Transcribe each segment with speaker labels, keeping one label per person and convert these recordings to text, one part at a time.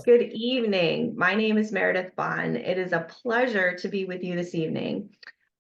Speaker 1: Good evening. My name is Meredith Bond. It is a pleasure to be with you this evening.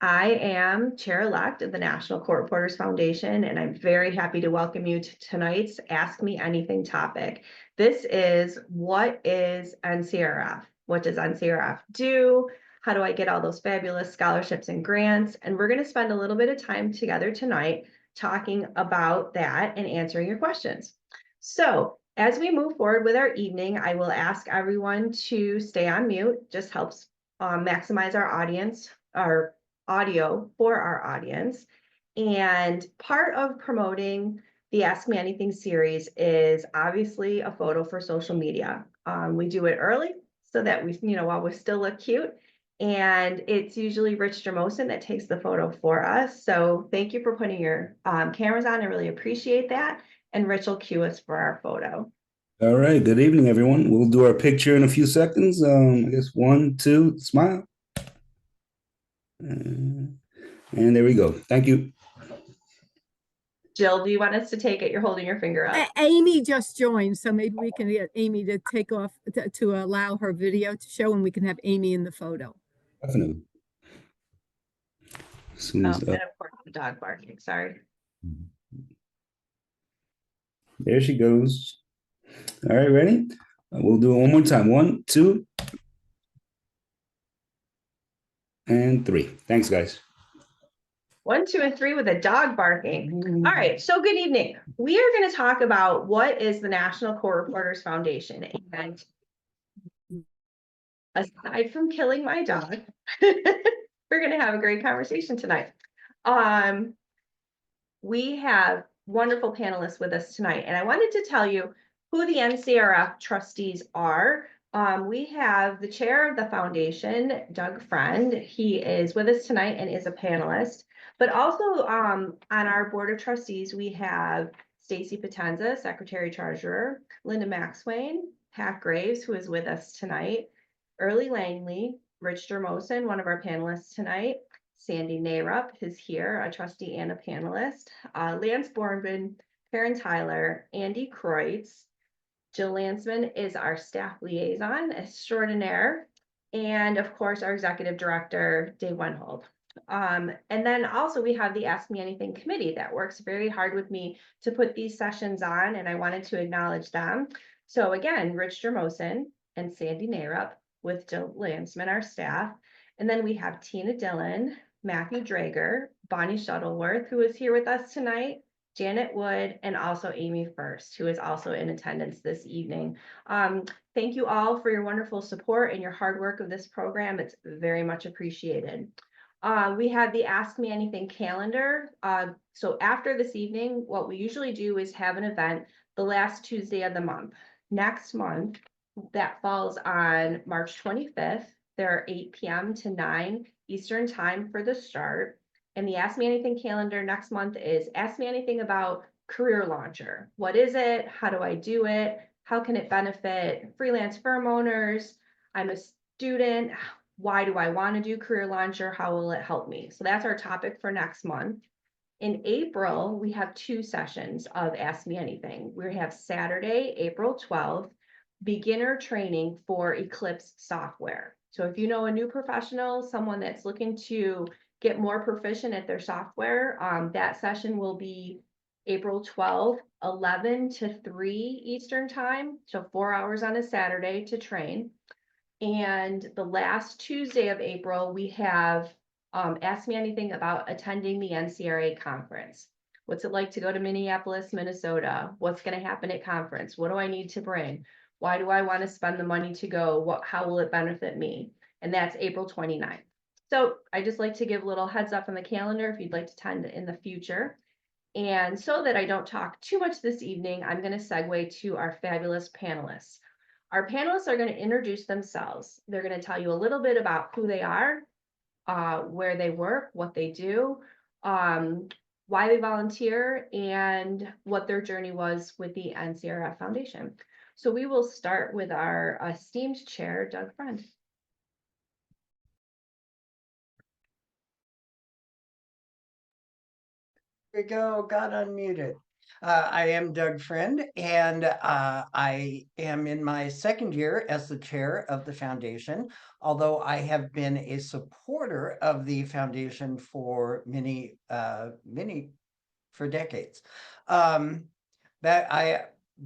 Speaker 1: I am chair-elect of the National Court Reporters Foundation, and I'm very happy to welcome you to tonight's Ask Me Anything topic. This is, what is NCRF? What does NCRF do? How do I get all those fabulous scholarships and grants? And we're going to spend a little bit of time together tonight talking about that and answering your questions. So as we move forward with our evening, I will ask everyone to stay on mute. Just helps maximize our audience, our audio for our audience. And part of promoting the Ask Me Anything series is obviously a photo for social media. We do it early so that we, while we still look cute. And it's usually Rich Jermosin that takes the photo for us. So thank you for putting your cameras on. I really appreciate that. And Rich will cue us for our photo.
Speaker 2: All right. Good evening, everyone. We'll do our picture in a few seconds. I guess 1, 2, smile. And there we go. Thank you.
Speaker 1: Jill, do you want us to take it? You're holding your finger up.
Speaker 3: Amy just joined, so maybe we can get Amy to take off to allow her video to show, and we can have Amy in the photo.
Speaker 2: Definitely.
Speaker 1: And of course, the dog barking. Sorry.
Speaker 2: There she goes. All right, ready? We'll do it one more time. 1, 2, and 3. Thanks, guys.
Speaker 1: 1, 2, and 3 with a dog barking. All right, so good evening. We are going to talk about what is the National Court Reporters Foundation. And aside from killing my dog, we're going to have a great conversation tonight. We have wonderful panelists with us tonight, and I wanted to tell you who the NCRF trustees are. We have the chair of the foundation, Doug Friend. He is with us tonight and is a panelist. But also on our board of trustees, we have Stacy Potenza, secretary treasurer, Linda Maxwain, Pat Graves, who is with us tonight, Early Langley, Rich Jermosin, one of our panelists tonight, Sandy Narup is here, a trustee and a panelist, Lance Bornman, Karen Tyler, Andy Kreutz, Jill Lansman is our staff liaison extraordinaire, and of course our executive director, Dave Wenhold. And then also we have the Ask Me Anything committee that works very hard with me to put these sessions on, and I wanted to acknowledge them. So again, Rich Jermosin and Sandy Narup with Jill Lansman, our staff. And then we have Tina Dillon, Matthew Drager, Bonnie Shuttleworth, who is here with us tonight, Janet Wood, and also Amy First, who is also in attendance this evening. Thank you all for your wonderful support and your hard work of this program. It's very much appreciated. We have the Ask Me Anything calendar. So after this evening, what we usually do is have an event the last Tuesday of the month. Next month, that falls on March 25th. There are 8 p.m. to 9 Eastern time for the start. And the Ask Me Anything calendar next month is Ask Me Anything about Career Launcher. What is it? How do I do it? How can it benefit freelance firm owners? I'm a student. Why do I want to do Career Launcher? How will it help me? So that's our topic for next month. In April, we have 2 sessions of Ask Me Anything. We have Saturday, April 12th, beginner training for Eclipse software. So if you know a new professional, someone that's looking to get more proficient at their software, that session will be April 12th, 11 to 3 Eastern time. So 4 hours on a Saturday to train. And the last Tuesday of April, we have Ask Me Anything about attending the NCRA conference. What's it like to go to Minneapolis, Minnesota? What's going to happen at conference? What do I need to bring? Why do I want to spend the money to go? How will it benefit me? And that's April 29th. So I just like to give a little heads up on the calendar if you'd like to attend in the future. And so that I don't talk too much this evening, I'm going to segue to our fabulous panelists. Our panelists are going to introduce themselves. They're going to tell you a little bit about who they are, where they work, what they do, why they volunteer, and what their journey was with the NCRF Foundation. So we will start with our esteemed chair, Doug Friend.
Speaker 4: Here we go, got unmuted. I am Doug Friend, and I am in my second year as the chair of the foundation, although I have been a supporter of the foundation for for decades.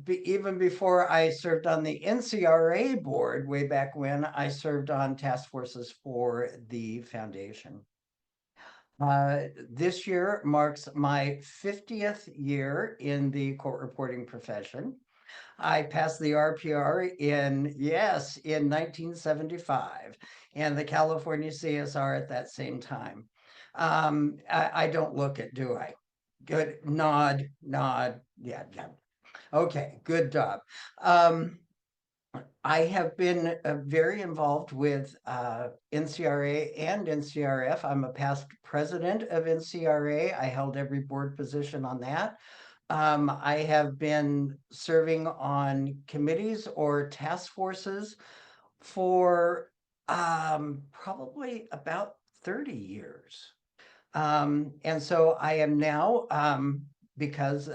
Speaker 4: Even before I served on the NCRA board way back when, I served on task forces for the foundation. This year marks my 50th year in the court reporting profession. I passed the RPR in 1975, and the California CSR at that same time. I don't look it, do I? Good, nod, yeah. Okay, good job. I have been very involved with NCRA and NCRF. I'm a past president of NCRA. I held every board position on that. I have been serving on committees or task forces for probably about 30 years. And so I am now, because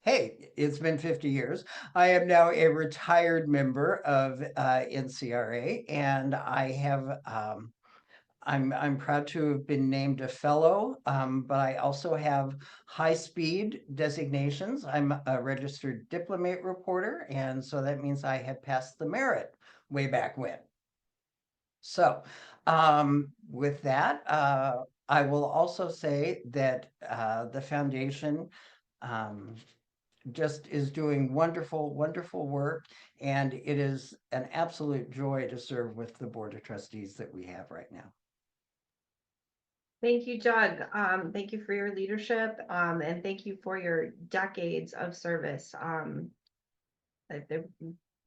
Speaker 4: hey, it's been 50 years. I am now a retired member of NCRA, and I have I'm proud to have been named a fellow, but I also have high-speed designations. I'm a registered diplomate reporter, and so that means I had passed the merit way back when. So with that, I will also say that the foundation just is doing wonderful, wonderful work. And it is an absolute joy to serve with the Board of Trustees that we have right now.
Speaker 1: Thank you, Doug. Thank you for your leadership, and thank you for your decades of service. It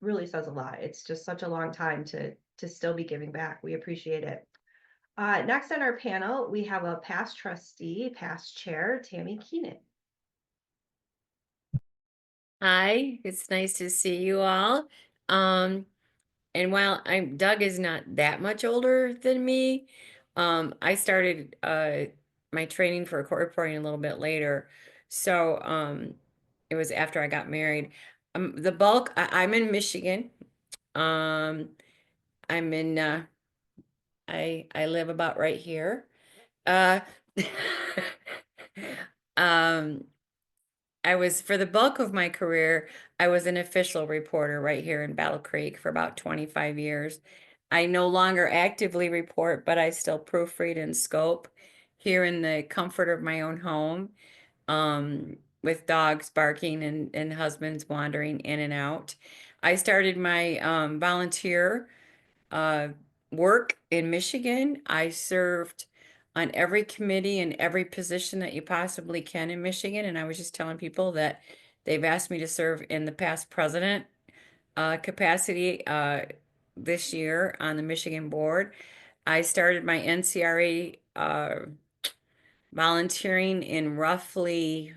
Speaker 1: really says a lot. It's just such a long time to still be giving back. We appreciate it. Next on our panel, we have a past trustee, past chair, Tammy Keenan.
Speaker 5: Hi, it's nice to see you all. And while Doug is not that much older than me, I started my training for court reporting a little bit later. So it was after I got married. The bulk, I'm in Michigan. I'm in I live about right here. Uh um I was, for the bulk of my career, I was an official reporter right here in Battle Creek for about 25 years. I no longer actively report, but I still proofread and scope here in the comfort of my own home, with dogs barking and husbands wandering in and out. I started my volunteer uh, work in Michigan. I served on every committee and every position that you possibly can in Michigan. And I was just telling people that they've asked me to serve in the past president capacity this year on the Michigan board. I started my NCRA volunteering in roughly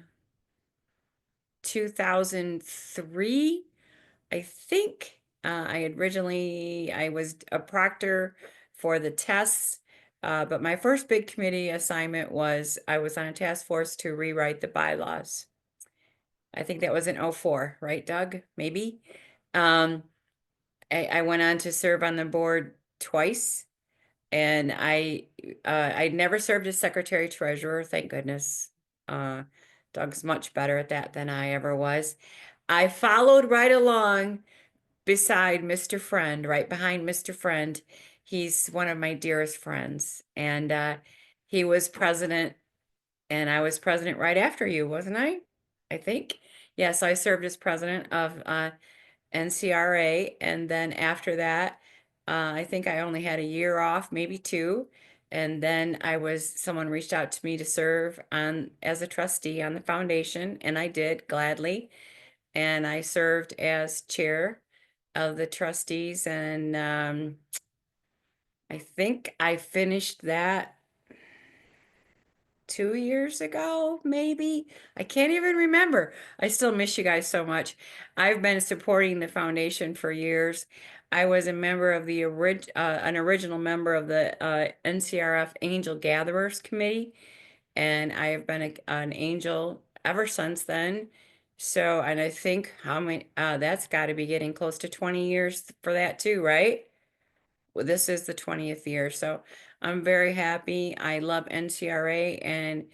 Speaker 5: 2003. I think I was a proctor for the tests, but my first big committee assignment was I was on a task force to rewrite the bylaws. I think that was in 04, right, Doug? Maybe. I went on to serve on the board twice, and I'd never served as secretary treasurer, thank goodness. Doug's much better at that than I ever was. I followed right along beside Mr. Friend, right behind Mr. Friend. He's one of my dearest friends. And he was president, and I was president right after you, wasn't I? I think. Yes, I served as president of NCRA. And then after that, I think I only had a year off, maybe two. And then someone reached out to me to serve as a trustee on the foundation, and I did gladly. And I served as chair of the trustees, and I think I finished that 2 years ago, maybe. I can't even remember. I still miss you guys so much. I've been supporting the foundation for years. I was a member of an original member of the NCRF Angel Gatherers Committee, and I have been an angel ever since then. So, and I think how many, that's got to be getting close to 20 years for that too, right? Well, this is the 20th year, so I'm very happy. I love NCRA and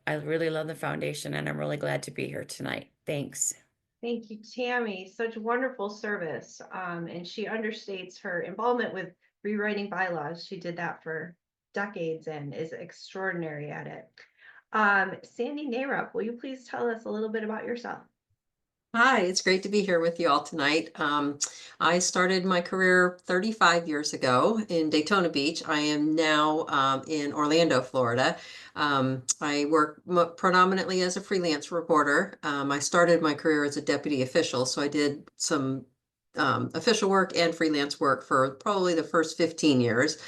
Speaker 5: I really love the foundation, and I'm really glad to be here tonight. Thanks.
Speaker 1: Thank you, Tammy. Such wonderful service. And she understates her involvement with rewriting bylaws. She did that for decades and is extraordinary at it. Sandy Narup, will you please tell us a little bit about yourself?
Speaker 6: Hi, it's great to be here with you all tonight. I started my career 35 years ago in Daytona Beach. I am now in Orlando, Florida. I work predominantly as a freelance reporter. I started my career as a deputy official, so I did some official work and freelance work for probably the first 15 years.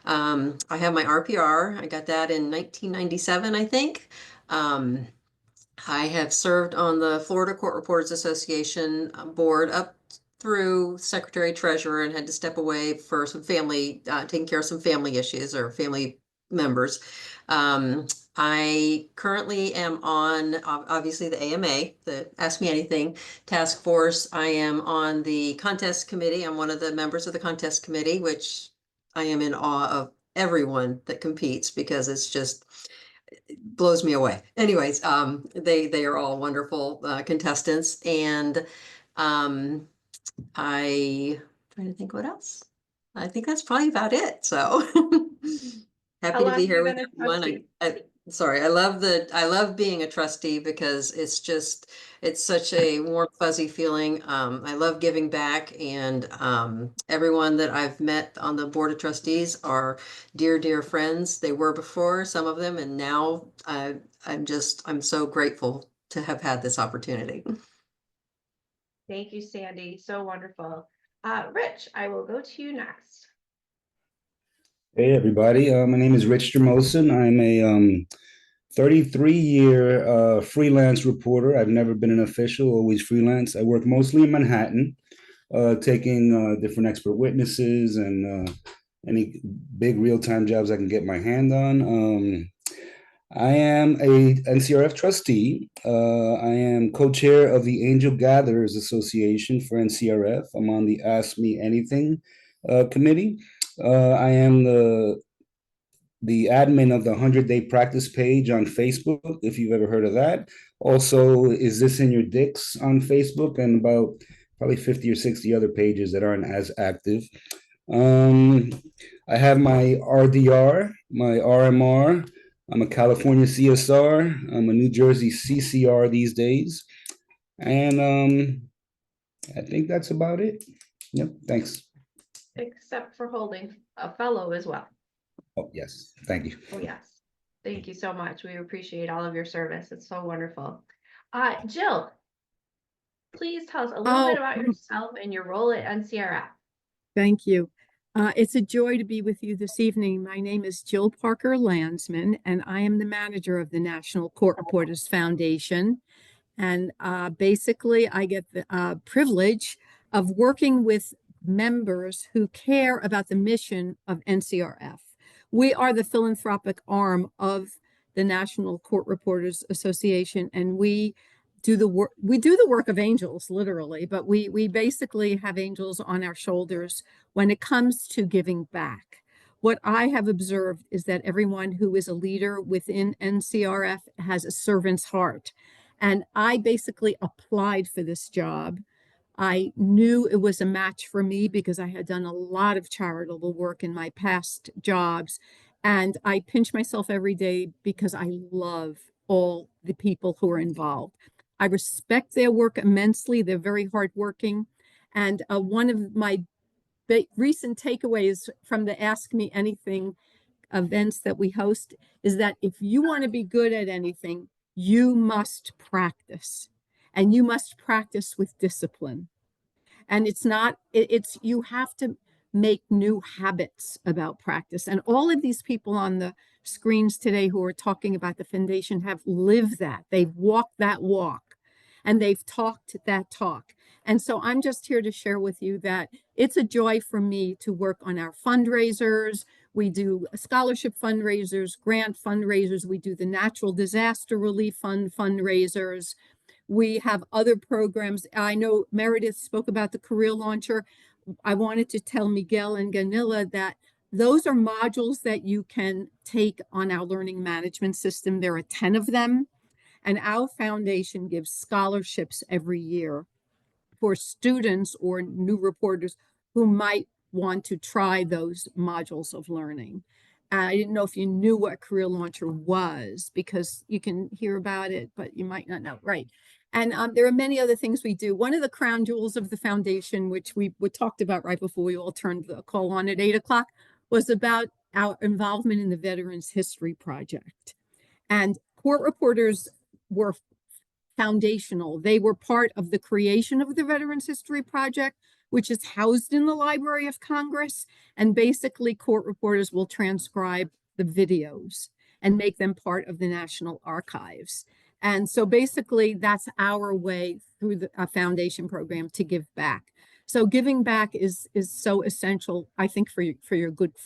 Speaker 6: I have my RPR. I got that in 1997, I think. I have served on the Florida Court Reporters Association board up through Secretary Treasurer and had to step away for some family, taking care of some family issues or family members. I currently am on obviously the AMA, the Ask Me Anything task force. I am on the contest committee. I'm one of the members of the contest committee, which I am in awe of everyone that competes because it's just blows me away. Anyways, they are all wonderful contestants, and I trying to think what else. I think that's probably about it. So happy to
Speaker 1: long
Speaker 6: be
Speaker 1: have
Speaker 6: here
Speaker 1: you
Speaker 6: with
Speaker 1: been a
Speaker 6: everyone.
Speaker 1: trustee?
Speaker 6: Sorry, I love being a trustee because it's such a warm, fuzzy feeling. I love giving back, and everyone that I've met on the board of trustees are dear, dear friends. They were before, some of them, and now I'm so grateful to have had this opportunity.
Speaker 1: Thank you, Sandy. So wonderful. Rich, I will go to you next.
Speaker 2: Hey, everybody. My name is Rich Jamosin. I'm a 33-year freelance reporter. I've never been an official, always freelance. I work mostly in Manhattan, taking different expert witnesses and any big real-time jobs I can get my hand on. I am a NCRF trustee. I am co-chair of the Angel Gatherers Association for NCRF. I'm on the Ask Me Anything committee. I am the admin of the 100-day practice page on Facebook, if you've ever heard of that. Also, Is This in Your Dicks on Facebook, and about probably 50 or 60 other pages that aren't as active. I have my RDR, my RMR. I'm a California CSR. I'm a New Jersey CCR these days. And I think that's about it. Yep, thanks.
Speaker 1: Except for holding a fellow as well.
Speaker 2: Oh, yes, thank you.
Speaker 1: Oh, yes. Thank you so much. We appreciate all of your service. It's so wonderful. Jill, please tell us a little bit about yourself and your role at NCRF.
Speaker 3: Thank you. It's a joy to be with you this evening. My name is Jill Parker Landsman, and I am the manager of the National Court Reporters Foundation. And basically, I get the privilege of working with members who care about the mission of NCRF. We are the philanthropic arm of the National Court Reporters Association, and we do the work of angels, literally, but we basically have angels on our shoulders when it comes to giving back. What I have observed is that everyone who is a leader within NCRF has a servant's heart. And I basically applied for this job. I knew it was a match for me because I had done a lot of charitable work in my past jobs. And I pinch myself every day because I love all the people who are involved. I respect their work immensely. They're very hardworking. And one of my recent takeaways from the Ask Me Anything events that we host is that if you want to be good at anything, you must practice, and you must practice with discipline. And it's you have to make new habits about practice. And all of these people on the screens today who are talking about the foundation have lived that. They've walked that walk, and they've talked that talk. And so I'm just here to share with you that it's a joy for me to work on our fundraisers. We do scholarship fundraisers, grant fundraisers. We do the natural disaster relief fund fundraisers. We have other programs. I know Meredith spoke about the career launcher. I wanted to tell Miguel and Ganilla that those are modules that you can take on our learning management system. There are 10 of them, and our foundation gives scholarships every year for students or new reporters who might want to try those modules of learning. I didn't know if you knew what Career Launcher was, because you can hear about it, but you might not know. Right. And there are many other things we do. One of the crown jewels of the foundation, which we talked about right before we all turned the call on at 8 o'clock, was about our involvement in the Veterans History Project. And court reporters were foundational. They were part of the creation of the Veterans History Project, which is housed in the Library of Congress. And basically, court reporters will transcribe the videos and make them part of the National Archives. And so basically, that's our way through the foundation program to give back. So giving back is so essential, I think, for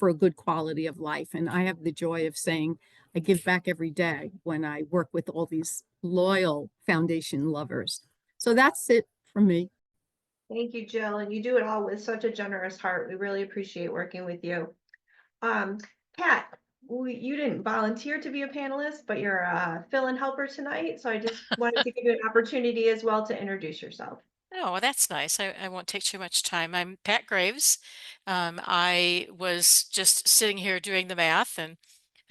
Speaker 3: a good quality of life. And I have the joy of saying I give back every day when I work with all these loyal foundation lovers. So that's it from me.
Speaker 1: Thank you, Jill. And you do it all with such a generous heart. We really appreciate working with you. Pat, you didn't volunteer to be a panelist, but you're a fill-in helper tonight. So I just wanted to give you an opportunity as well to introduce yourself.
Speaker 7: Oh, well, that's nice. I won't take too much time. I'm Pat Graves. I was just sitting here doing the math, and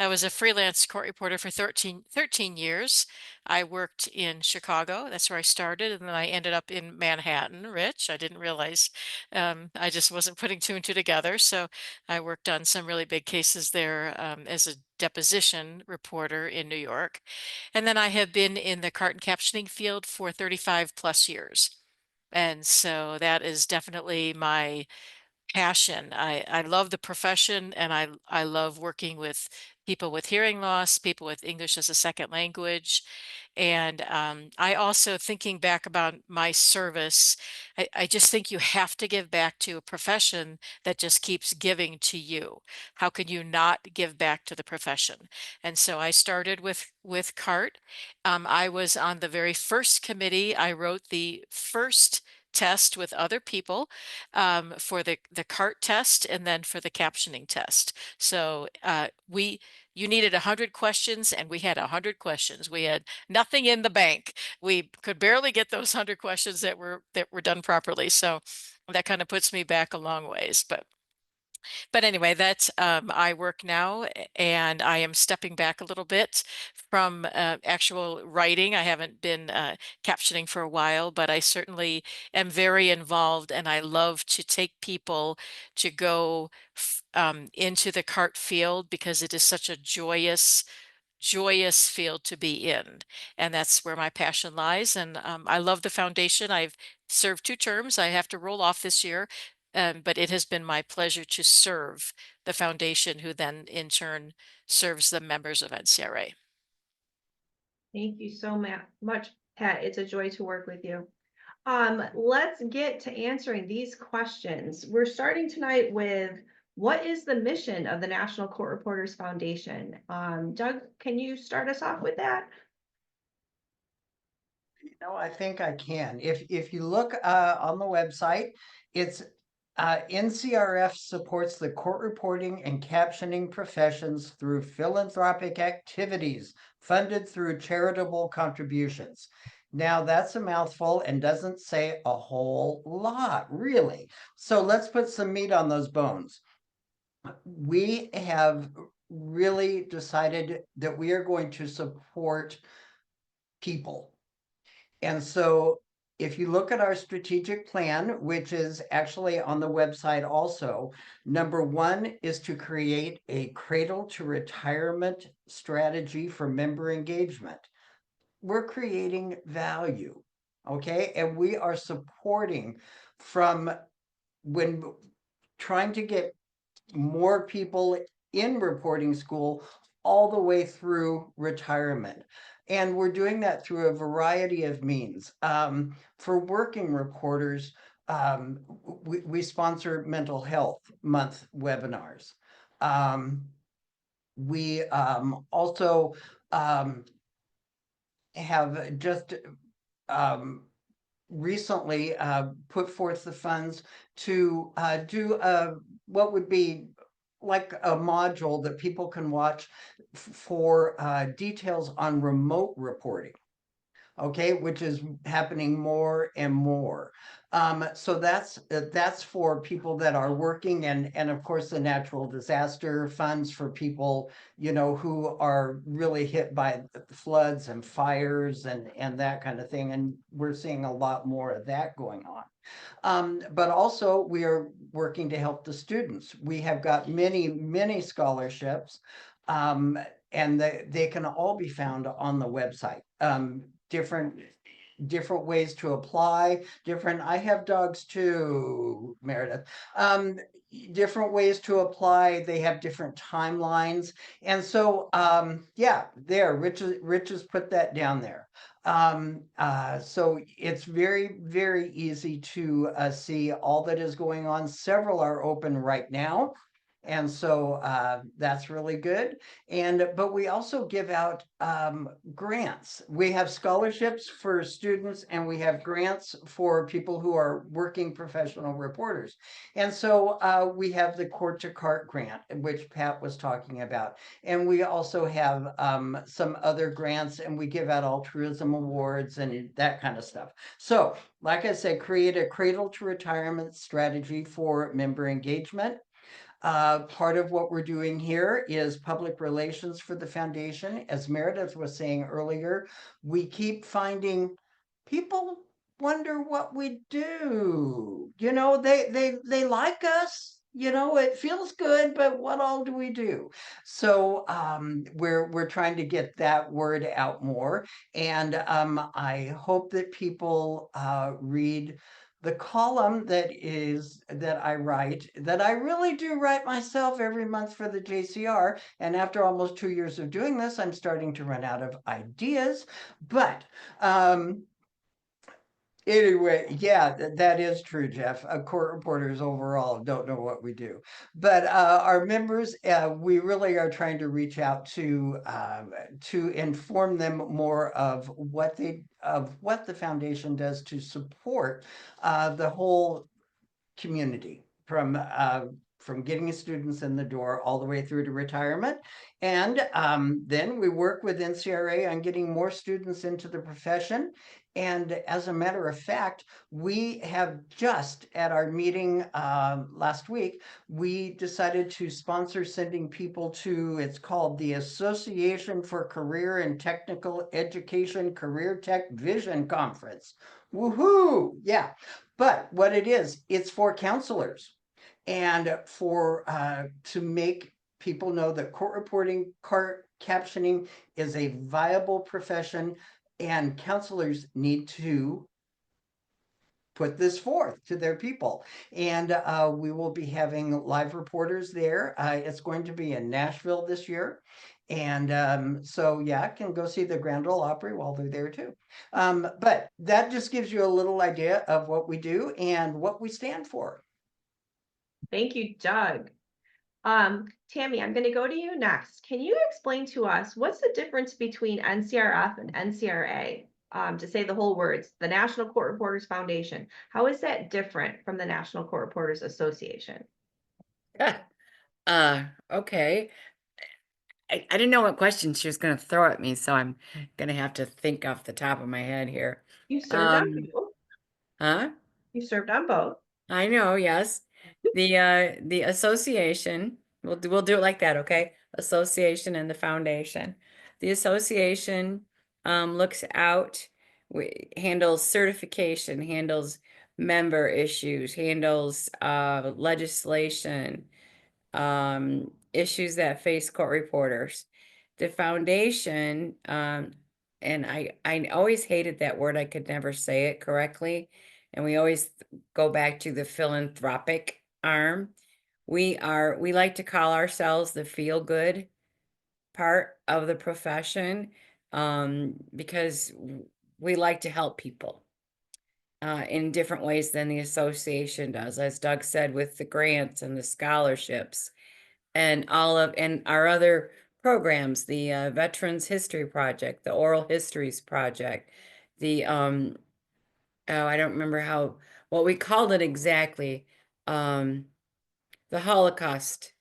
Speaker 7: I was a freelance court reporter for 13 years. I worked in Chicago. That's where I started. And then I ended up in Manhattan, Rich. I didn't realize, I just wasn't putting two and two together. So I worked on some really big cases there as a deposition reporter in New York. And then I have been in the cartoon captioning field for 35 plus years. And so that is definitely my passion. I love the profession, and I love working with people with hearing loss, people with English as a second language. And I also, thinking back about my service, I just think you have to give back to a profession that just keeps giving to you. How can you not give back to the profession? And so I started with CART. I was on the very first committee. I wrote the first test with other people for the CART test and then for the captioning test. So you needed 100 questions, and we had 100 questions. We had nothing in the bank. We could barely get those 100 questions that were done properly. So that kind of puts me back a long ways. But anyway, that's I work now, and I am stepping back a little bit from actual writing. I haven't been captioning for a while, but I certainly am very involved, and I love to take people to go into the CART field, because it is such a joyous field to be in. And that's where my passion lies. And I love the foundation. I've served 2 terms. I have to roll off this year. But it has been my pleasure to serve the foundation, who then in turn serves the members of NCRA.
Speaker 1: Thank you so much, Pat. It's a joy to work with you. Let's get to answering these questions. We're starting tonight with, what is the mission of the National Court Reporters Foundation? Doug, can you start us off with that?
Speaker 4: I think I can. If you look on the website, it's NCRF supports the court reporting and captioning professions through philanthropic activities funded through charitable contributions. Now, that's a mouthful and doesn't say a whole lot, really. So let's put some meat on those bones. We have really decided that we are going to support people. And so if you look at our strategic plan, which is actually on the website also, number 1 is to create a cradle to retirement strategy for member engagement. We're creating value, okay? And we are supporting from when trying to get more people in reporting school all the way through retirement. And we're doing that through a variety of means. For working reporters, we sponsor mental health month webinars. We also have just recently put forth the funds to do what would be like a module that people can watch for details on remote reporting. Okay, which is happening more and more. So that's for people that are working, and of course the natural disaster funds for people, you know, who are really hit by floods and fires and that kind of thing. And we're seeing a lot more of that going on. But also we are working to help the students. We have got many scholarships, and they can all be found on the website. Different ways to apply, I have dogs too, Meredith. Different ways to apply, they have different timelines. And so, yeah, there, Rich has put that down there. So it's very easy to see all that is going on. Several are open right now. And so that's really good. But we also give out grants. We have scholarships for students, and we have grants for people who are working professional reporters. And so we have the Court to Cart grant, which Pat was talking about. And we also have some other grants, and we give out altruism awards and that kind of stuff. So, like I said, create a cradle to retirement strategy for member engagement. Part of what we're doing here is public relations for the foundation. As Meredith was saying earlier, we keep finding people wonder what we do. You know, they like us. You know, it feels good, but what all do we do? So we're trying to get that word out more, and I hope that people read the column that I write, that I really do write myself every month for the JCR. And after almost 2 years of doing this, I'm starting to run out of ideas. But anyway, yeah, that is true, Jeff. Court reporters overall don't know what we do. But our members, we really are trying to reach out to inform them more of what the foundation does to support the whole community, from getting students in the door all the way through to retirement. And then we work with NCRA on getting more students into the profession. And as a matter of fact, we have just at our meeting last week, we decided to sponsor sending people to, it's called the Association for Career and Technical Education Career Tech Vision Conference. Woohoo! Yeah. But what it is, it's for counselors, and for to make people know that court reporting, court captioning is a viable profession, and counselors need to put this forth to their people. And we will be having live reporters there. It's going to be in Nashville this year. And so, yeah, can go see the Grand Ole Opry while they're there too. But that just gives you a little idea of what we do and what we stand for.
Speaker 1: Thank you, Doug. Tammy, I'm going to go to you next. Can you explain to us what's the difference between NCRF and NCRA? To say the whole words, the National Court Reporters Foundation. How is that different from the National Court Reporters Association?
Speaker 5: Okay. I didn't know what question she was going to throw at me, so I'm going to have to think off the top of my head here.
Speaker 1: You served on both.
Speaker 5: Huh?
Speaker 1: You served on both.
Speaker 5: I know, yes. The association, we'll do it like that, okay? Association and the foundation. The association looks out, handles certification, handles member issues, handles legislation, issues that face court reporters. The foundation, and I always hated that word. I could never say it correctly. And we always go back to the philanthropic arm. We like to call ourselves the feel good part of the profession, because we like to help people in different ways than the association does. As Doug said, with the grants and the scholarships, and and our other programs, the Veterans History Project, the Oral Histories Project, the oh, I don't remember what we called it exactly. The Holocaust.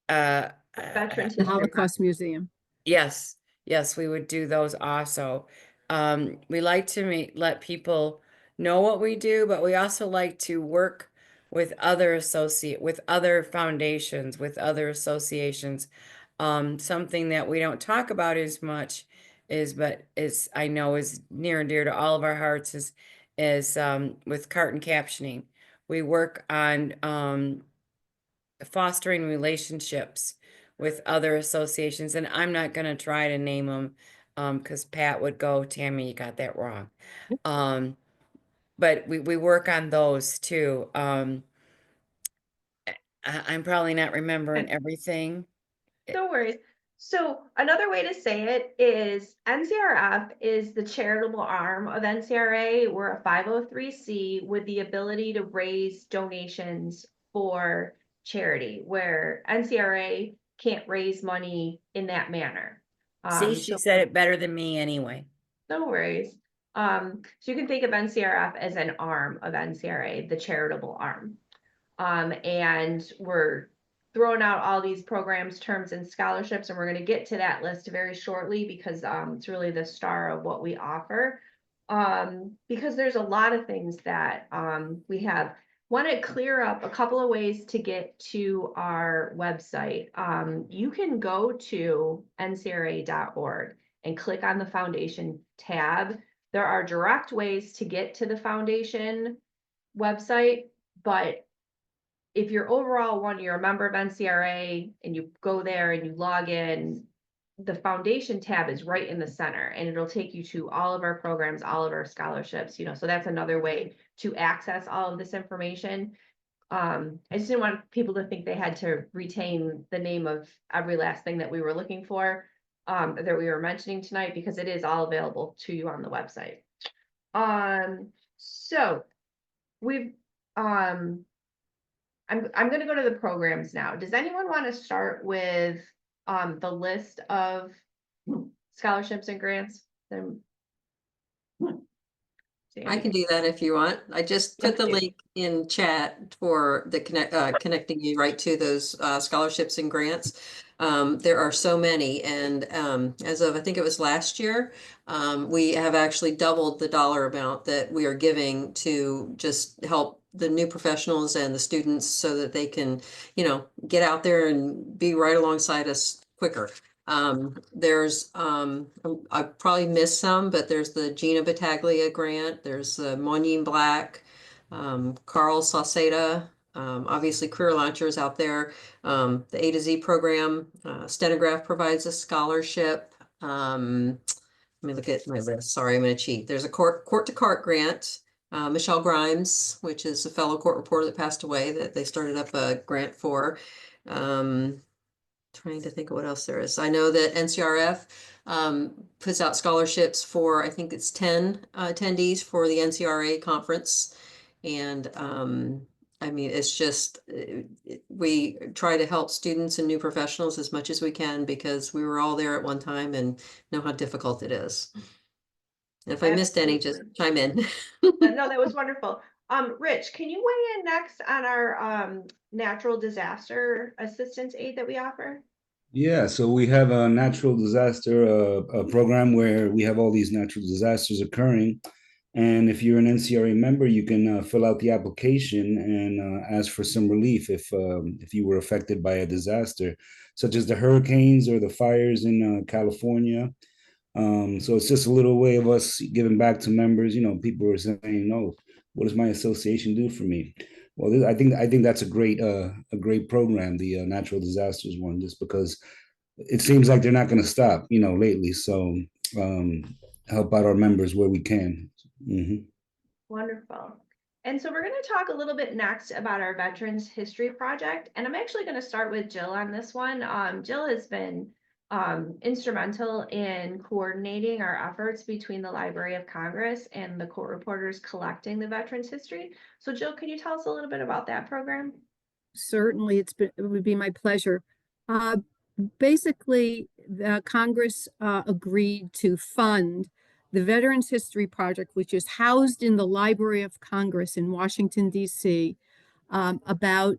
Speaker 5: Uh,
Speaker 1: Veterans
Speaker 3: The
Speaker 1: History Month.
Speaker 3: Holocaust Museum.
Speaker 5: yes, yes, we would do those also. We like to let people know what we do, but we also like to work with with other foundations, with other associations. Something that we don't talk about as much but I know is near and dear to all of our hearts is with carton captioning. We work on fostering relationships with other associations, and I'm not going to try to name them because Pat would go, Tammy, you got that wrong. But we work on those too. I'm probably not remembering everything.
Speaker 1: No worries. So another way to say it is NCRF is the charitable arm of NCRA. We're a 503c with the ability to raise donations for charity, where NCRA can't raise money in that manner.
Speaker 5: See, she said it better than me anyway.
Speaker 1: No worries. So you can think of NCRF as an arm of NCRA, the charitable arm. And we're throwing out all these programs, terms, and scholarships, and we're going to get to that list very shortly because it's really the star of what we offer. Because there's a lot of things that we have. Want to clear up a couple of ways to get to our website. You can go to ncra.org and click on the foundation tab. There are direct ways to get to the foundation website, but if you're a member of NCRA and you go there and you log in, the foundation tab is right in the center and it'll take you to all of our programs, all of our scholarships, so that's another way to access all of this information. I just didn't want people to think they had to retain the name of every last thing that we were looking for, that we were mentioning tonight, because it is all available to you on the website. So we've, I'm gonna go to the programs now. Does anyone want to start with the list of scholarships and grants?
Speaker 6: I can do that if you want. I just put the
Speaker 1: Okay.
Speaker 6: link in chat for the connecting you right to those scholarships and grants. There are so many, and as of I think it was last year, we have actually doubled the dollar amount that we are giving to just help the new professionals and the students so that they can, get out there and be right alongside us quicker. There's I probably missed some, but there's the Gina Battaglia grant, there's the Monine Black, Carl Sauceda, obviously career launchers out there, the A to Z program, Stenograph provides a scholarship. Let me look at my list. Sorry, I'm going to cheat. There's a court to cart grant. Michelle Grimes, which is a fellow court reporter that passed away, that they started up a grant for. Trying to think of what else there is. I know that NCRF puts out scholarships for, I think it's 10 attendees for the NCRA conference. And I mean, it's just, we try to help students and new professionals as much as we can because we were all there at one time and know how difficult it is. And if I missed any, just chime in.
Speaker 1: No, that was wonderful. Rich, can you weigh in next on our natural disaster assistance aid that we offer?
Speaker 2: Yeah, so we have a natural disaster a program where we have all these natural disasters occurring. And if you're an NCRA member, you can fill out the application and ask for some relief if you were affected by a disaster, such as the hurricanes or the fires in California. So it's just a little way of us giving back to members. People are saying, "No, what does my association do for me?" Well, I think that's a great program, the natural disasters one, just because it seems like they're not going to stop, lately. So help out our members where we can. Mm-hmm.
Speaker 1: Wonderful. And so we're going to talk a little bit next about our Veterans History Project. And I'm actually going to start with Jill on this one. Jill has been instrumental in coordinating our efforts between the Library of Congress and the court reporters collecting the Veterans History. So Jill, can you tell us a little bit about that program?
Speaker 3: certainly it would be my pleasure. Basically, the Congress agreed to fund the Veterans History Project, which is housed in the Library of Congress in Washington, D.C., about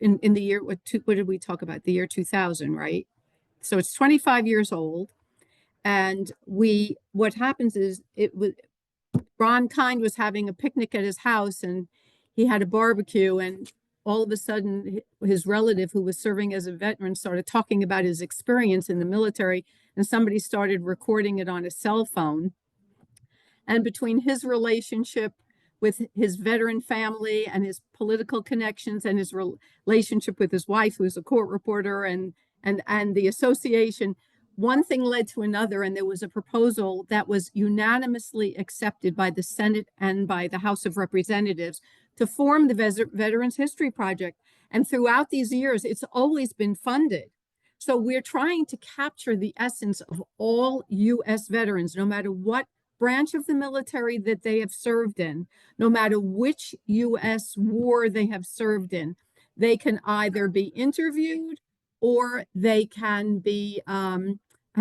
Speaker 3: in the year, what did we talk about? The year 2000, right? So it's 25 years old. And what happens is Ron Kind was having a picnic at his house and he had a barbecue, and all of a sudden his relative who was serving as a veteran started talking about his experience in the military, and somebody started recording it on a cell phone. And between his relationship with his veteran family and his political connections and his relationship with his wife, who's a court reporter, and the association, one thing led to another, and there was a proposal that was unanimously accepted by the Senate and by the House of Representatives to form the Veterans History Project. And throughout these years, it's always been funded. So we're trying to capture the essence of all U.S. veterans, no matter what branch of the military that they have served in, no matter which U.S. war they have served in. They can either be interviewed or they can be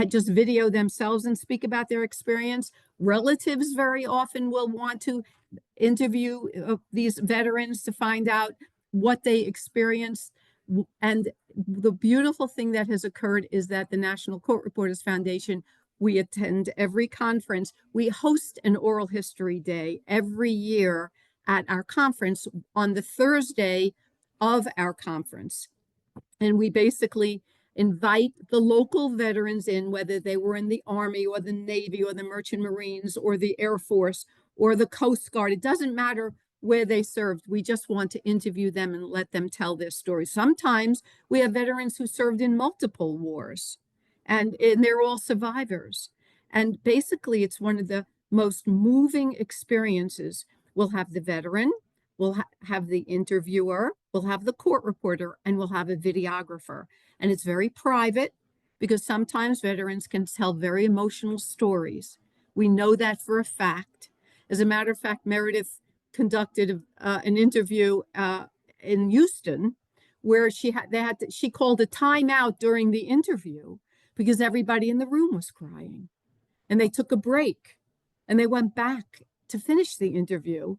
Speaker 3: just video themselves and speak about their experience. Relatives very often will want to interview these veterans to find out what they experienced. And the beautiful thing that has occurred is that the National Court Reporters Foundation, we attend every conference. We host an oral history day every year at our conference on the Thursday of our conference. And we basically invite the local veterans in, whether they were in the Army or the Navy or the Merchant Marines or the Air Force or the Coast Guard. It doesn't matter where they served. We just want to interview them and let them tell their stories. Sometimes we have veterans who served in multiple wars, and they're all survivors. And basically, it's one of the most moving experiences. We'll have the veteran, we'll have the interviewer, we'll have the court reporter, and we'll have a videographer. And it's very private because sometimes veterans can tell very emotional stories. We know that for a fact. As a matter of fact, Meredith conducted an interview in Houston where she called a timeout during the interview because everybody in the room was crying. And they took a break and they went back to finish the interview.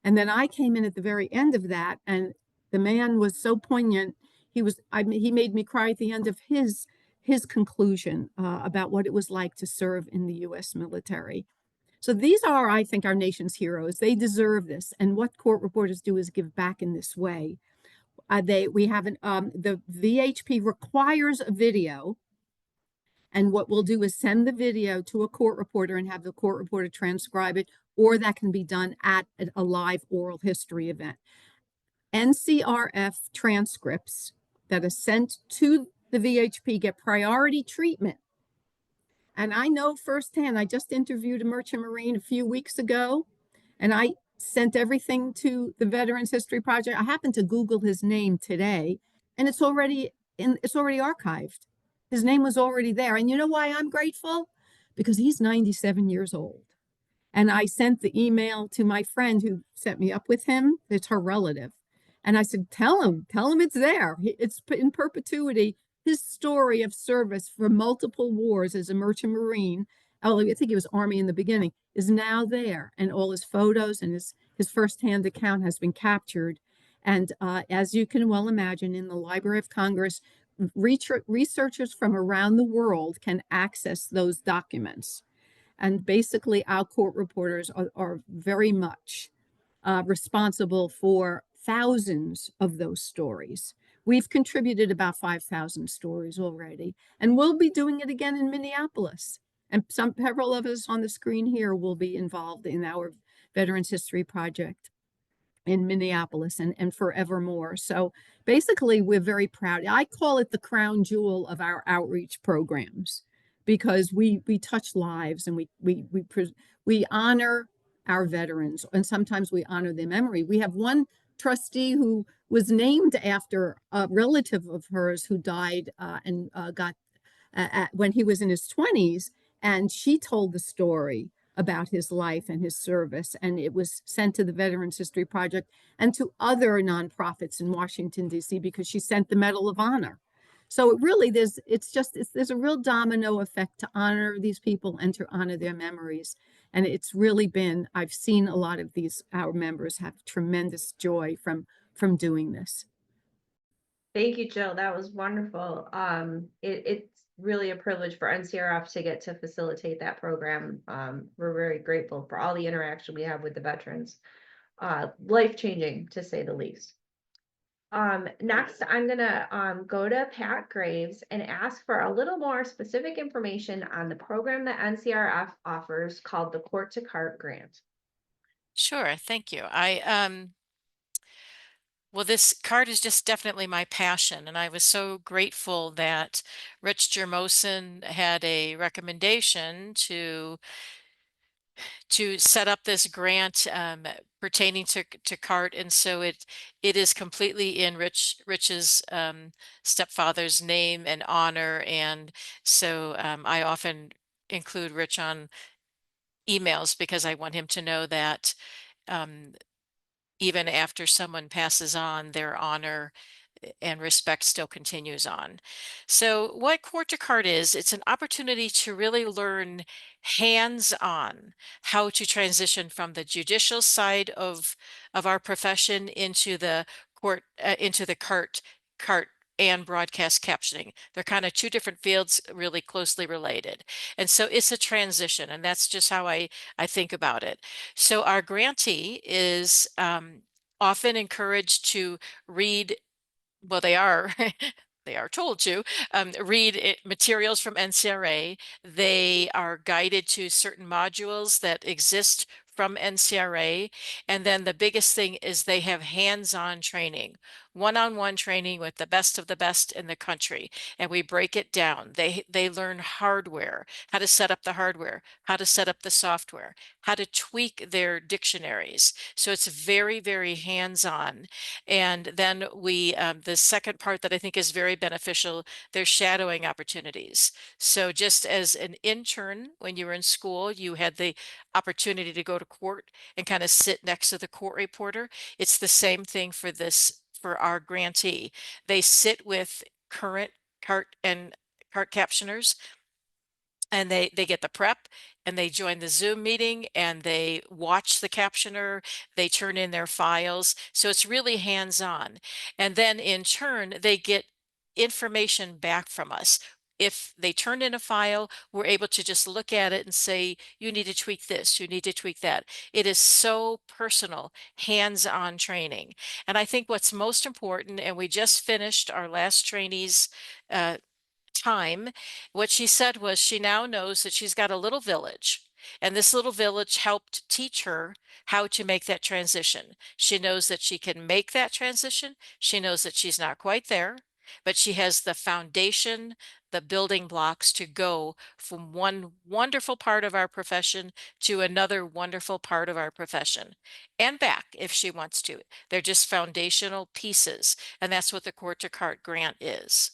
Speaker 3: And then I came in at the very end of that, and the man was so poignant. He made me cry at the end of his conclusion about what it was like to serve in the U.S. military. So these are, I think, our nation's heroes. They deserve this. And what court reporters do is give back in this way. The VHP requires a video. And what we'll do is send the video to a court reporter and have the court reporter transcribe it, or that can be done at a live oral history event. NCRF transcripts that are sent to the VHP get priority treatment. And I know firsthand, I just interviewed a Merchant Marine a few weeks ago, and I sent everything to the Veterans History Project. I happened to Google his name today, and it's already archived. His name was already there. And you know why I'm grateful? Because he's 97 years old. And I sent the email to my friend who set me up with him. It's her relative. And I said, tell him it's there. It's in perpetuity. His story of service for multiple wars as a Merchant Marine, I think he was Army in the beginning, is now there. And all his photos and his firsthand account has been captured. And as you can well imagine, in the Library of Congress, researchers from around the world can access those documents. And basically, our court reporters are very much responsible for thousands of those stories. We've contributed about 5,000 stories already, and we'll be doing it again in Minneapolis. And several of us on the screen here will be involved in our Veterans History Project in Minneapolis and forevermore. So basically, we're very proud. I call it the crown jewel of our outreach programs, because we touch lives and we honor our veterans, and sometimes we honor their memory. We have one trustee who was named after a relative of hers who died when he was in his 20s, and she told the story about his life and his service. And it was sent to the Veterans History Project and to other nonprofits in Washington, D.C., because she sent the Medal of Honor. So it really, there's a real domino effect to honor these people and to honor their memories. And it's really been, I've seen a lot of our members have tremendous joy from doing this.
Speaker 1: Thank you, Jill. That was wonderful. It's really a privilege for NCRF to get to facilitate that program. We're very grateful for all the interaction we have with the veterans. Life-changing, to say the least. Next, I'm gonna go to Pat Graves and ask for a little more specific information on the program that NCRF offers called the Court to Cart Grant.
Speaker 7: Sure, thank you. Well, this card is just definitely my passion, and I was so grateful that Rich Jermosin had a recommendation to set up this grant pertaining to CART, and so it is completely in Rich's stepfather's name and honor, and so I often include Rich on emails because I want him to know that um, even after someone passes on, their honor and respect still continues on. So what Court to Cart is, it's an opportunity to really learn hands-on how to transition from the judicial side of our profession into the into the cart and broadcast captioning. They're kind of two different fields, really closely related. And so it's a transition, and that's just how I think about it. So our grantee is often encouraged to read, well, they are they are told to read materials from NCRA. They are guided to certain modules that exist from NCRA. And then the biggest thing is they have hands-on training, one-on-one training with the best of the best in the country. And we break it down. They learn hardware, how to set up the hardware, how to set up the software, how to tweak their dictionaries. So it's very, very hands-on. And then the second part that I think is very beneficial, there's shadowing opportunities. So just as an intern, when you were in school, you had the opportunity to go to court and kind of sit next to the court reporter. It's the same thing for for our grantee. They sit with current cart captioners, and they get the prep, and they join the Zoom meeting, and they watch the captioner, they turn in their files. So it's really hands-on. And then in turn, they get information back from us. If they turn in a file, we're able to just look at it and say, you need to tweak this, you need to tweak that. It is so personal, hands-on training. And I think what's most important, and we just finished our last trainees time, what she said was she now knows that she's got a little village, and this little village helped teach her how to make that transition. She knows that she can make that transition. She knows that she's not quite there, but she has the foundation, the building blocks to go from one wonderful part of our profession to another wonderful part of our profession, and back if she wants to. They're just foundational pieces, and that's what the Court to Cart grant is.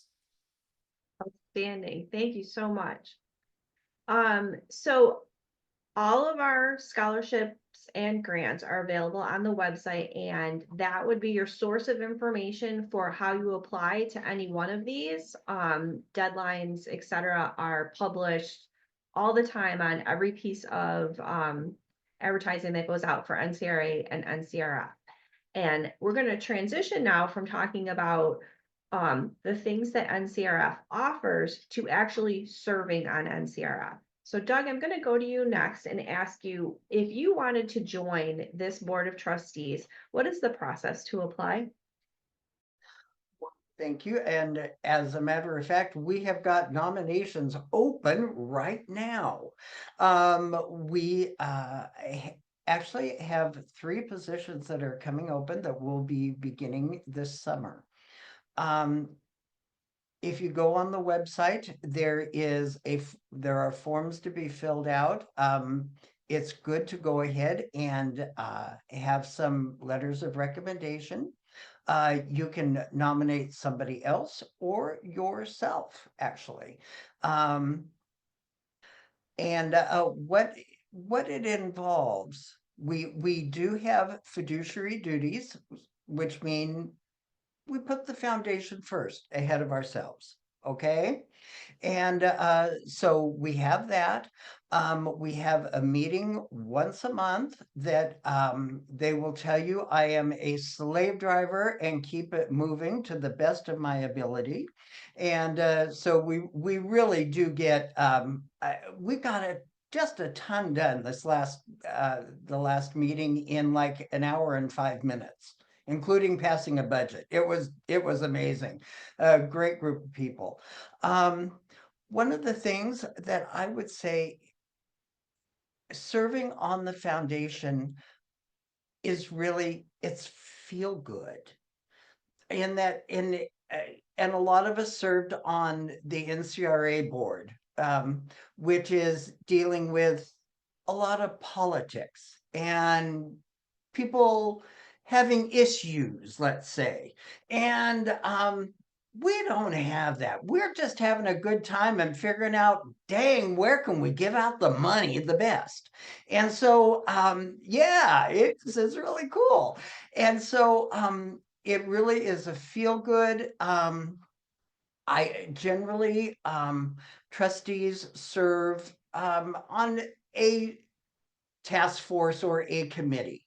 Speaker 1: Outstanding. Thank you so much. So all of our scholarships and grants are available on the website, and that would be your source of information for how you apply to any one of these. Deadlines, etc., are published all the time on every piece of advertising that goes out for NCRA and NCRF. And we're going to transition now from talking about the things that NCRF offers to actually serving on NCRF. So Doug, I'm going to go to you next and ask you, if you wanted to join this board of trustees, what is the process to apply?
Speaker 4: Thank you. And as a matter of fact, we have got nominations open right now. We actually have 3 positions that are coming open that will be beginning this summer. If you go on the website, there are forms to be filled out. It's good to go ahead and have some letters of recommendation. You can nominate somebody else or yourself, actually. And what what it involves, we do have fiduciary duties, which mean we put the foundation first ahead of ourselves. Okay. And so we have that. We have a meeting once a month that they will tell you I am a slave driver and keep it moving to the best of my ability. And so we really do get we got just a ton done this the last meeting in like an hour and 5 minutes, including passing a budget. It was amazing. A great group of people. One of the things that I would say, serving on the foundation is really, it's feel good. In that, and a lot of us served on the NCRA board, which is dealing with a lot of politics and people having issues, let's say. And we don't have that. We're just having a good time and figuring out, dang, where can we give out the money the best? And so, yeah, it's really cool. And so, it really is a feel good. I generally, trustees serve on a task force or a committee.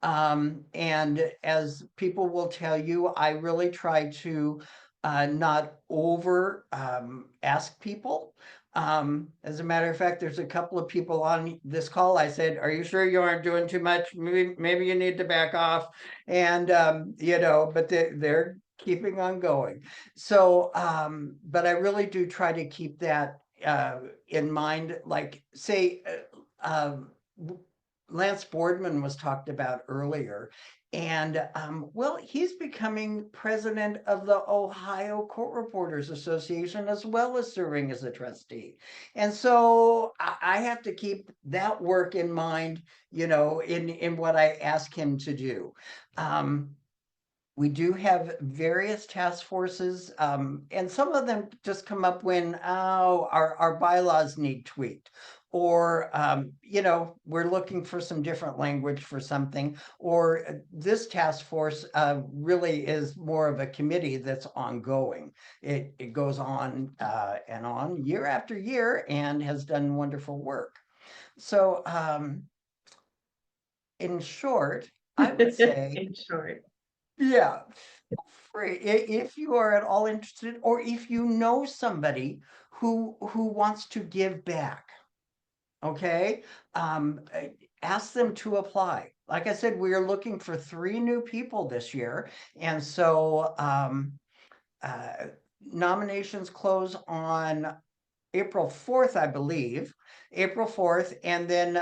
Speaker 4: And as people will tell you, I really try to not over ask people. As a matter of fact, there's a couple of people on this call. I said, "Are you sure you aren't doing too much? Maybe you need to back off." And but they're keeping on going. So, but I really do try to keep that in mind. Like, say, Lance Boardman was talked about earlier. And well, he's becoming president of the Ohio Court Reporters Association, as well as serving as a trustee. And so I have to keep that work in mind, in what I ask him to do. We do have various task forces, and some of them just come up when our bylaws need tweaked, or we're looking for some different language for something, or this task force really is more of a committee that's ongoing. It goes on and on year after year and has done wonderful work. So in short, I would say,
Speaker 1: In short.
Speaker 4: yeah, free. If you are at all interested, or if you know somebody who wants to give back, okay, ask them to apply. Like I said, we are looking for 3 new people this year, and so uh, nominations close on April 4th, I believe, April 4th, and then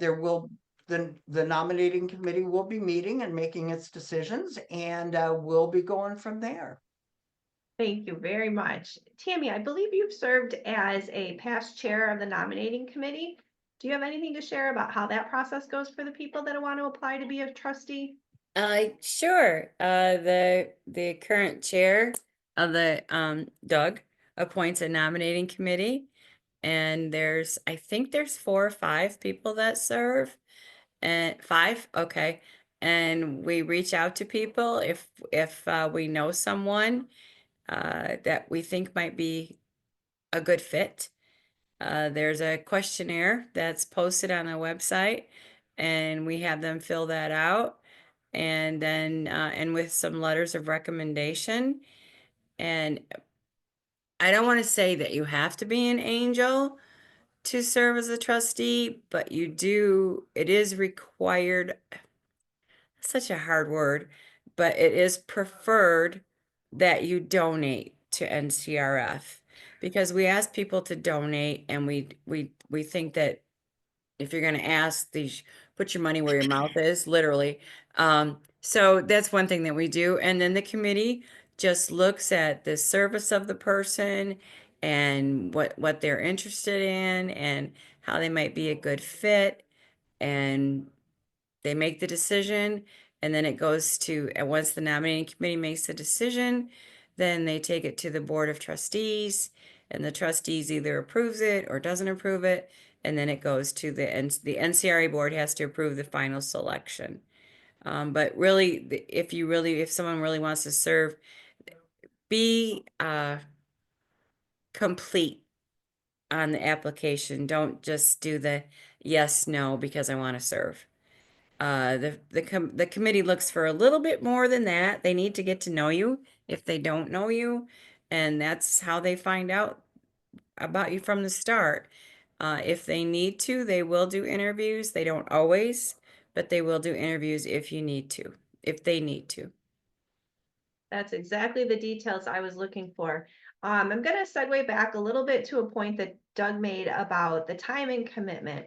Speaker 4: there will the nominating committee will be meeting and making its decisions, and we'll be going from there.
Speaker 1: Thank you very much. Tammy, I believe you've served as a past chair of the nominating committee. Do you have anything to share about how that process goes for the people that want to apply to be a trustee?
Speaker 5: Sure. The current chair of the Doug appoints a nominating committee, and I think there's 4 or 5 people that serve, and 5, okay. And we reach out to people if we know someone that we think might be a good fit. There's a questionnaire that's posted on the website, and we have them fill that out, and then and with some letters of recommendation. And I don't want to say that you have to be an angel to serve as a trustee, but it is required. Such a hard word, but it is preferred that you donate to NCRF, because we ask people to donate, and we think that if you're going to ask, these put your money where your mouth is, literally. So that's one thing that we do, and then the committee just looks at the service of the person and what they're interested in and how they might be a good fit, and they make the decision, and then it goes to, and once the nominating committee makes the decision, then they take it to the board of trustees, and the trustees either approves it or doesn't approve it, and then it goes to the NCRA board has to approve the final selection. But really, if someone really wants to serve, be complete on the application. Don't just do the yes, no, because I want to serve. The committee looks for a little bit more than that. They need to get to know you if they don't know you, and that's how they find out about you from the start. If they need to, they will do interviews. They don't always, but they will do interviews if you need to, if they need to.
Speaker 1: That's exactly the details I was looking for. I'm going to segue back a little bit to a point that Doug made about the time and commitment.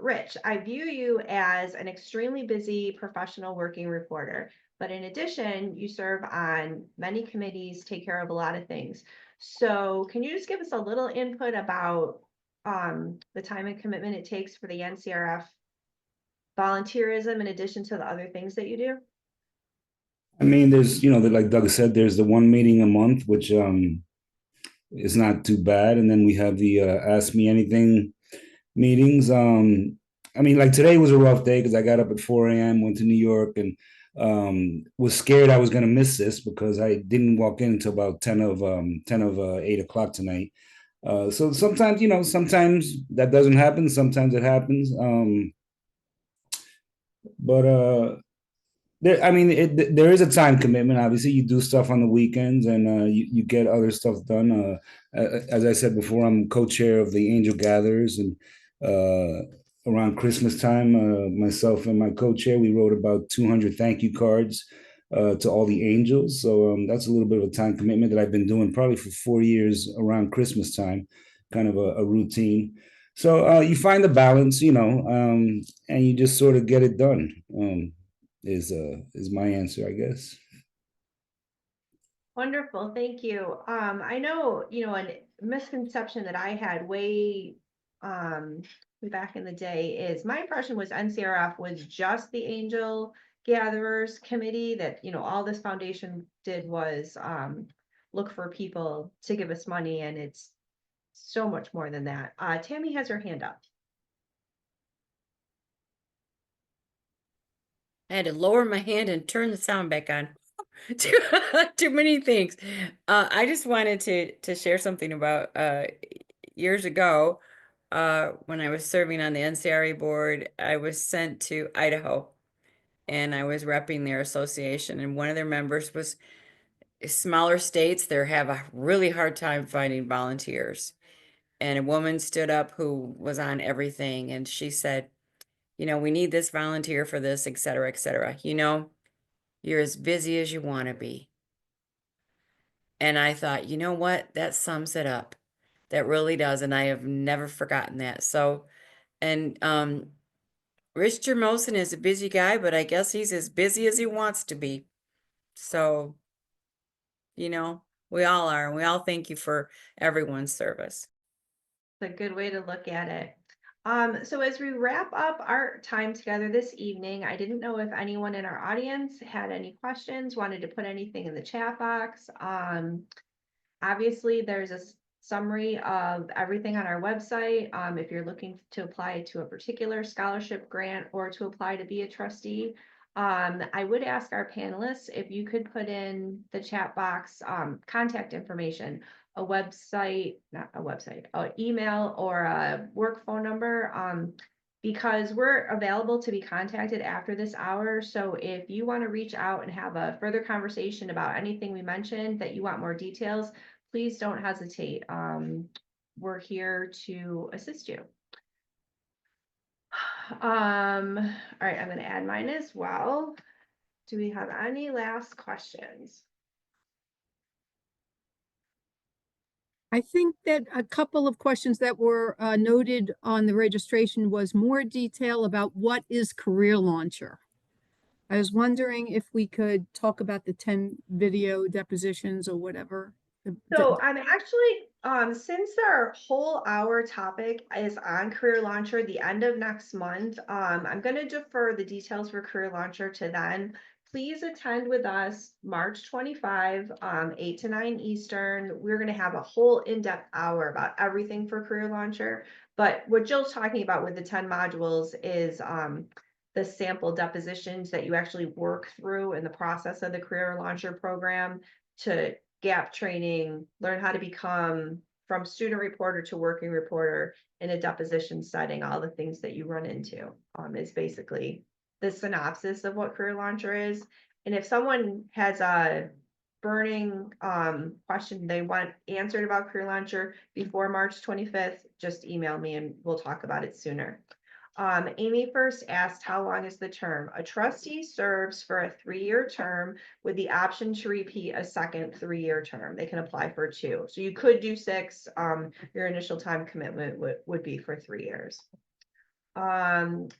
Speaker 1: Rich, I view you as an extremely busy professional working reporter, but in addition, you serve on many committees, take care of a lot of things. So can you just give us a little input about the time and commitment it takes for the NCRF volunteerism in addition to the other things that you do?
Speaker 2: I mean, there's, like Doug said, there's the one meeting a month, which is not too bad. And then we have the Ask Me Anything meetings. I mean, like today was a rough day because I got up at 4 a.m., went to New York, and was scared I was going to miss this because I didn't walk in until about 10 of 8 o'clock tonight. So sometimes that doesn't happen. Sometimes it happens. But there is a time commitment. Obviously, you do stuff on the weekends, and you get other stuff done. As I said before, I'm co-chair of the Angel Gatherers, and around Christmas time, myself and my co-chair, we wrote about 200 thank you cards to all the angels. So that's a little bit of a time commitment that I've been doing probably for 4 years around Christmas time, kind of a routine. So you find the balance, and you just sort of get it done. Is my answer, I guess.
Speaker 1: Wonderful, thank you. I know, a misconception that I had way back in the day is my impression was NCRF was just the Angel Gatherers Committee, that, all this foundation did was look for people to give us money, and it's so much more than that. Tammy has her hand up.
Speaker 5: I had to lower my hand and turn the sound back on. Too many things. I just wanted to share something about years ago when I was serving on the NCRA board. I was sent to Idaho, and I was repping their association, and one of their members was smaller states. They have a really hard time finding volunteers. And a woman stood up who was on everything, and she said, we need this volunteer for this, et cetera, et cetera. You're as busy as you want to be. And I thought, you know what? That sums it up. That really does. And I have never forgotten that. So, and Rich Jermosin is a busy guy, but I guess he's as busy as he wants to be. So, we all are. And we all thank you for everyone's service.
Speaker 1: It's a good way to look at it. So as we wrap up our time together this evening, I didn't know if anyone in our audience had any questions, wanted to put anything in the chat box. Obviously, there's a summary of everything on our website. If you're looking to apply to a particular scholarship grant or to apply to be a trustee, I would ask our panelists if you could put in the chat box contact information, a website, not a website, an email or a work phone number, because we're available to be contacted after this hour. So if you want to reach out and have a further conversation about anything we mentioned, that you want more details, please don't hesitate. We're here to assist you. All right, I'm going to add mine as well. Do we have any last questions?
Speaker 3: I think that a couple of questions that were noted on the registration was more detail about what is Career Launcher. I was wondering if we could talk about the 10 video depositions or whatever.
Speaker 1: So I'm actually, since our whole hour topic is on Career Launcher, the end of next month, I'm going to defer the details for Career Launcher to then. Please attend with us March 25, 8 to 9 Eastern. We're going to have a whole in-depth hour about everything for Career Launcher. But what Jill's talking about with the 10 modules is the sample depositions that you actually work through in the process of the Career Launcher program to gap training, learn how to become from student reporter to working reporter in a deposition setting, all the things that you run into is basically the synopsis of what Career Launcher is. And if someone has a burning question they want answered about Career Launcher before March 25th, just email me and we'll talk about it sooner. Amy first asked, how long is the term? A trustee serves for a 3-year term with the option to repeat a second 3-year term. They can apply for 2. So you could do 6. Your initial time commitment would be for 3 years.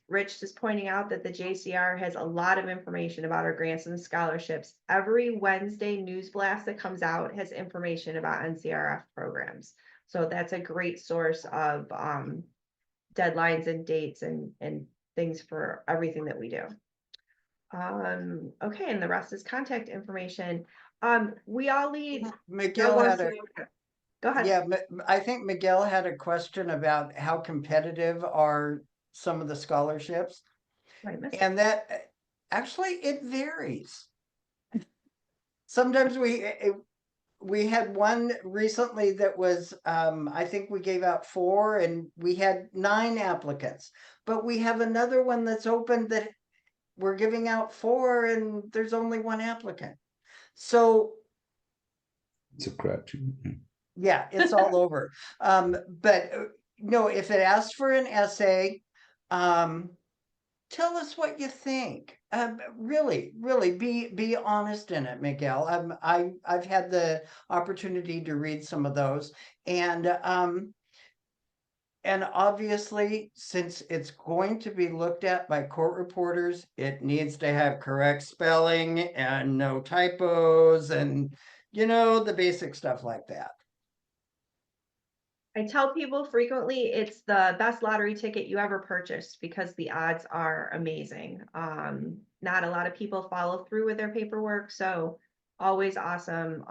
Speaker 1: Rich is pointing out that the JCR has a lot of information about our grants and scholarships. Every Wednesday news blast that comes out has information about NCRF programs. So that's a great source of deadlines and dates and things for everything that we do. Okay, and the rest is contact information. We all lead.
Speaker 4: Miguel had a,
Speaker 1: Go ahead.
Speaker 4: yeah, I think Miguel had a question about how competitive are some of the scholarships. And that actually it varies. Sometimes we had one recently that was I think we gave out 4 and we had 9 applicants, but we have another one that's open that we're giving out 4 and there's only 1 applicant. So
Speaker 2: It's a crapshoot.
Speaker 4: yeah, it's all over. But no, if it asks for an essay, tell us what you think. Really be honest in it, Miguel. I've had the opportunity to read some of those, and obviously, since it's going to be looked at by court reporters, it needs to have correct spelling and no typos, and the basic stuff like that.
Speaker 1: I tell people frequently it's the best lottery ticket you ever purchased because the odds are amazing. Not a lot of people follow through with their paperwork, so always awesome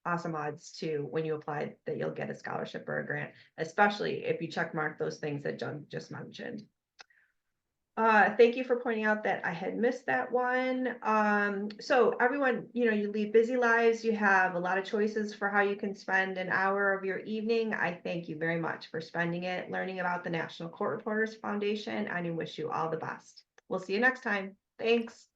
Speaker 1: odds too when you apply that you'll get a scholarship or a grant, especially if you check mark those things that John just mentioned. Thank you for pointing out that I had missed that one. So everyone, you lead busy lives. You have a lot of choices for how you can spend an hour of your evening. I thank you very much for spending it learning about the National Court Reporters Foundation, and I wish you all the best. We'll see you next time. Thanks.